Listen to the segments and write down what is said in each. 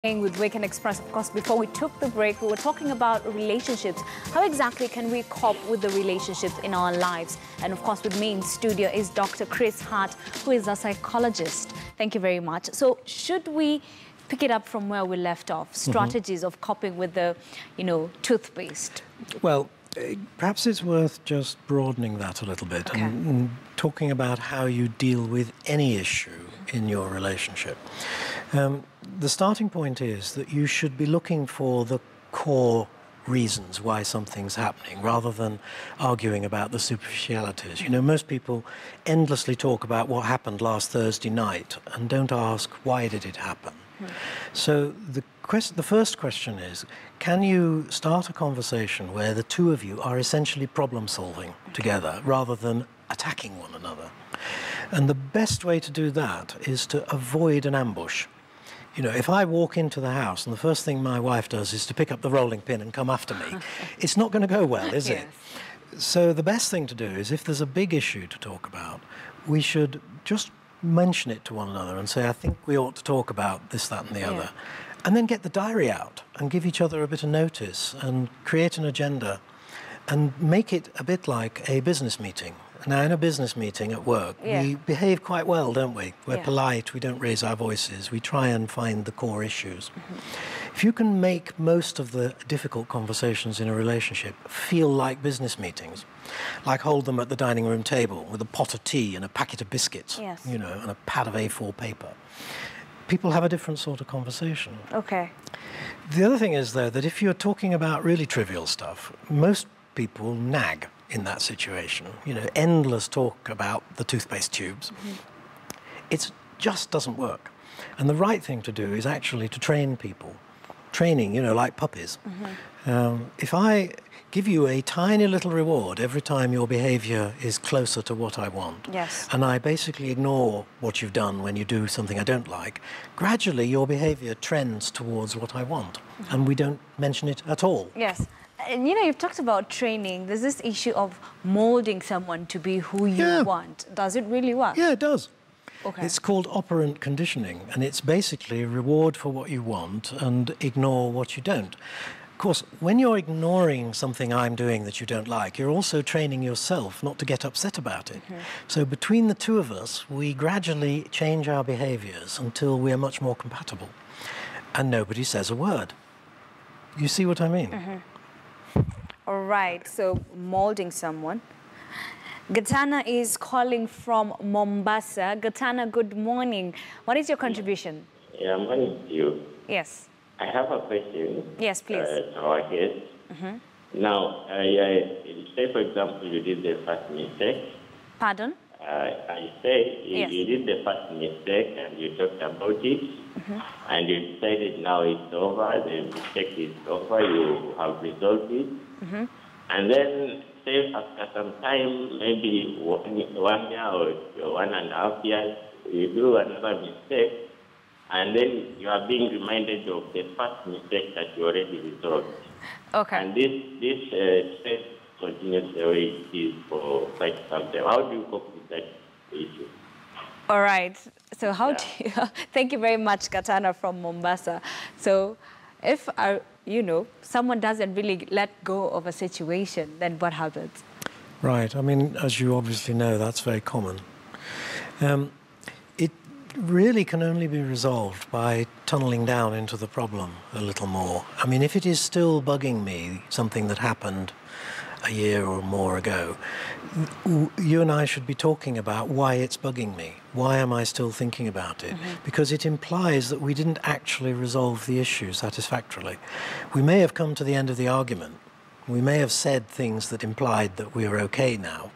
With Weekend Express. Of course, before we took the break, we were talking about relationships. How exactly can we cope with the relationships in our lives? And of course, with me in studio is Dr. Chris Hart, who is a psychologist. Thank you very much. So should we pick it up from where we left off? Strategies of coping with the, toothpaste. Well, perhaps it's worth just broadening that a little bit and talking about how you deal with any issue in your relationship. The starting point is that you should be looking for the core reasons why something's happening rather than arguing about the superficialities. Most people endlessly talk about what happened last Thursday night and don't ask why did it happen. So the first question is, can you start a conversation where the two of you are essentially problem solving together rather than attacking one another? And the best way to do that is to avoid an ambush. If I walk into the house and the first thing my wife does is to pick up the rolling pin and come after me, it's not going to go well, is it? So the best thing to do is, if there's a big issue to talk about, we should just mention it to one another and say, I think we ought to talk about this, that and the other. And then get the diary out and give each other a bit of notice and create an agenda and make it a bit like a business meeting. Now, in a business meeting at work, we behave quite well, don't we? We're polite, we don't raise our voices, we try and find the core issues. If you can make most of the difficult conversations in a relationship feel like business meetings, like hold them at the dining room table with a pot of tea and a packet of biscuits, and a pad of A4 paper, people have a different sort of conversation. The other thing is, though, that if you're talking about really trivial stuff, most people nag in that situation. Endless talk about the toothpaste tubes. It just doesn't work. And the right thing to do is actually to train people. Training, like puppies. If I give you a tiny little reward every time your behavior is closer to what I want, and I basically ignore what you've done when you do something I don't like, gradually your behavior trends towards what I want, and we don't mention it at all. And you've talked about training. There's this issue of molding someone to be who you want. Does it really work? Yeah, it does. It's called operant conditioning, and it's basically a reward for what you want and ignore what you don't. Of course, when you're ignoring something I'm doing that you don't like, you're also training yourself not to get upset about it. So between the two of us, we gradually change our behaviors until we're much more compatible. And nobody says a word. You see what I mean? All right, so molding someone. Gatana is calling from Mombasa. Gatana, good morning. What is your contribution? Yeah, morning to you. Yes. I have a question. Yes, please. To our guest. Now, say, for example, you did the first mistake. Pardon? I say you did the first mistake and you talked about it, and you decided now it's over, the mistake is over, you have resolved it, and then say after some time, maybe 1 year or 1.5 years, you do another mistake, and then you are being reminded of the first mistake that you already resolved. And this stress continues the way it is for quite some time. How do you cope with that issue? All right. So how do you... Thank you very much, Katana from Mombasa. So if, someone doesn't really let go of a situation, then what happens? Right. I mean, as you obviously know, that's very common. It really can only be resolved by tunneling down into the problem a little more. I mean, if it is still bugging me, something that happened a year or more ago, you and I should be talking about why it's bugging me. Why am I still thinking about it? Because it implies that we didn't actually resolve the issue satisfactorily. We may have come to the end of the argument. We may have said things that implied that we are okay now.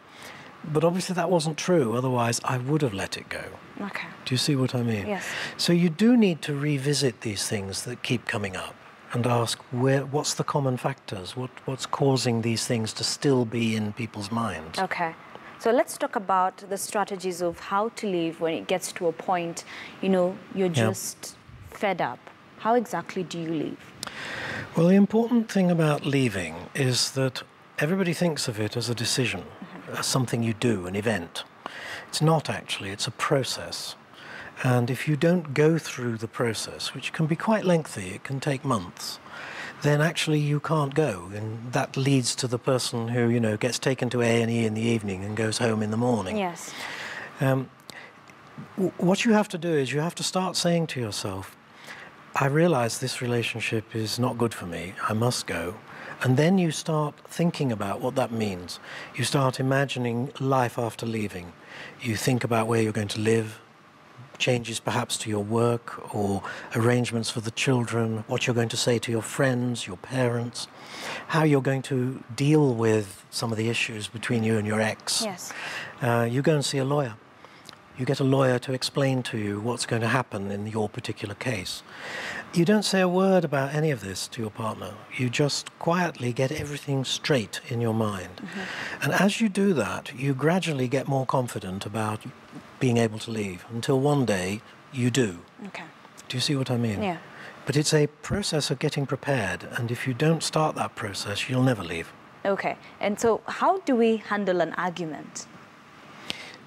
But obviously that wasn't true. Otherwise, I would have let it go. Do you see what I mean? Yes. So you do need to revisit these things that keep coming up and ask, what's the common factors? What's causing these things to still be in people's minds? So let's talk about the strategies of how to leave when it gets to a point, you're just fed up. How exactly do you leave? Well, the important thing about leaving is that everybody thinks of it as a decision, as something you do, an event. It's not actually, it's a process. And if you don't go through the process, which can be quite lengthy, it can take months, then actually you can't go. And that leads to the person who, you know, gets taken to A&E in the evening and goes home in the morning. Yes. What you have to do is you have to start saying to yourself, I realize this relationship is not good for me, I must go. And then you start thinking about what that means. You start imagining life after leaving. You think about where you're going to live, changes perhaps to your work or arrangements for the children, what you're going to say to your friends, your parents, how you're going to deal with some of the issues between you and your ex. Yes. You go and see a lawyer. You get a lawyer to explain to you what's going to happen in your particular case. You don't say a word about any of this to your partner. You just quietly get everything straight in your mind. And as you do that, you gradually get more confident about being able to leave until one day you do. Okay. Do you see what I mean? Yeah. But it's a process of getting prepared, and if you don't start that process, you'll never leave. Okay. And so how do we handle an argument?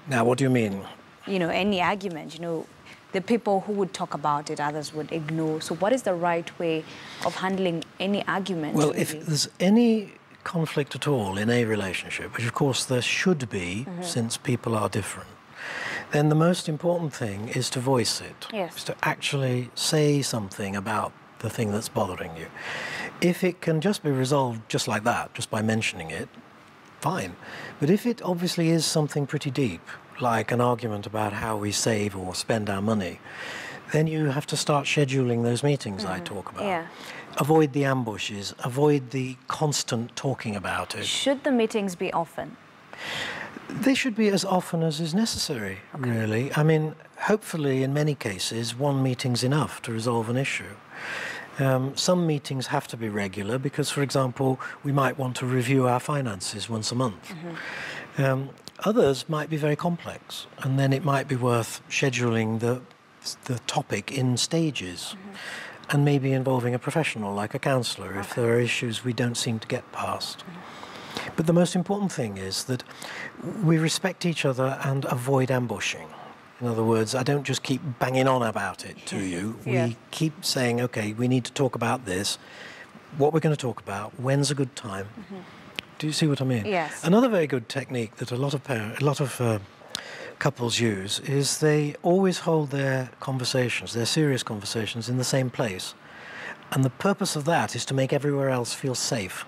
Now, what do you mean? You know, any argument, you know, the people who would talk about it, others would ignore. So what is the right way of handling any argument? Well, really? if there's any conflict at all in a relationship, which of course there should be, since people are different, then the most important thing is to voice it. Yes. Is to actually say something about the thing that's bothering you. If it can just be resolved just like that, just by mentioning it, fine. But if it obviously is something pretty deep, like an argument about how we save or spend our money, then you have to start scheduling those meetings I talk about. Yeah. Avoid the ambushes, avoid the constant talking about it. Should the meetings be often? They should be as often as is necessary, really. I mean, hopefully in many cases, one meeting's enough to resolve an issue. Some meetings have to be regular because, for example, we might want to review our finances once a month. Others might be very complex, and then it might be worth scheduling the topic in stages, and maybe involving a professional like a counsellor if there are issues we don't seem to get past. But the most important thing is that we respect each other and avoid ambushing. In other words, I don't just keep banging on about it to you. Yeah. We keep saying, okay, we need to talk about this, what we're going to talk about, when's a good time. Do you see what I mean? Yes. Another very good technique that a lot of couples use is they always hold their conversations, their serious conversations, in the same place. And the purpose of that is to make everywhere else feel safe.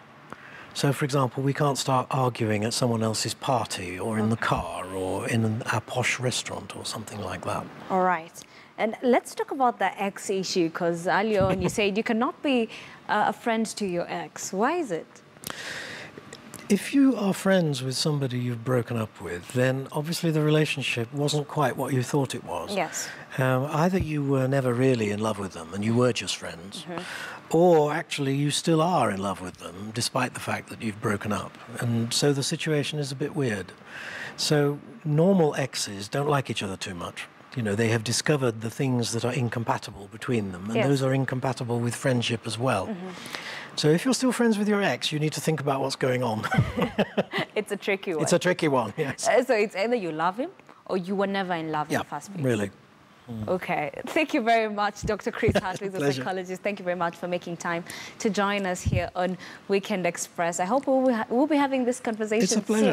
So, for example, we can't start arguing at someone else's party or in the car or in a posh restaurant or something like that. All right. And let's talk about the ex issue, because earlier on you said you cannot be a friend to your ex. Why is it? If you are friends with somebody you've broken up with, then obviously the relationship wasn't quite what you thought it was. Yes. Either you were never really in love with them and you were just friends, or actually you still are in love with them despite the fact that you've broken up. And so the situation is a bit weird. So normal exes don't like each other too much. You know, they have discovered the things that are incompatible between them, and Yes. those are incompatible with friendship as well. So if you're still friends with your ex, you need to think about what's going on. It's a tricky one. It's a tricky one, yes. So it's either you love him or you were never in love in the first place. Really. Okay. Thank you very much, Dr. Chris Hart, who's a Pleasure. psychologist. Thank you very much for making time to join us here on Weekend Express. I hope we'll be having this conversation It's a pleasure. soon.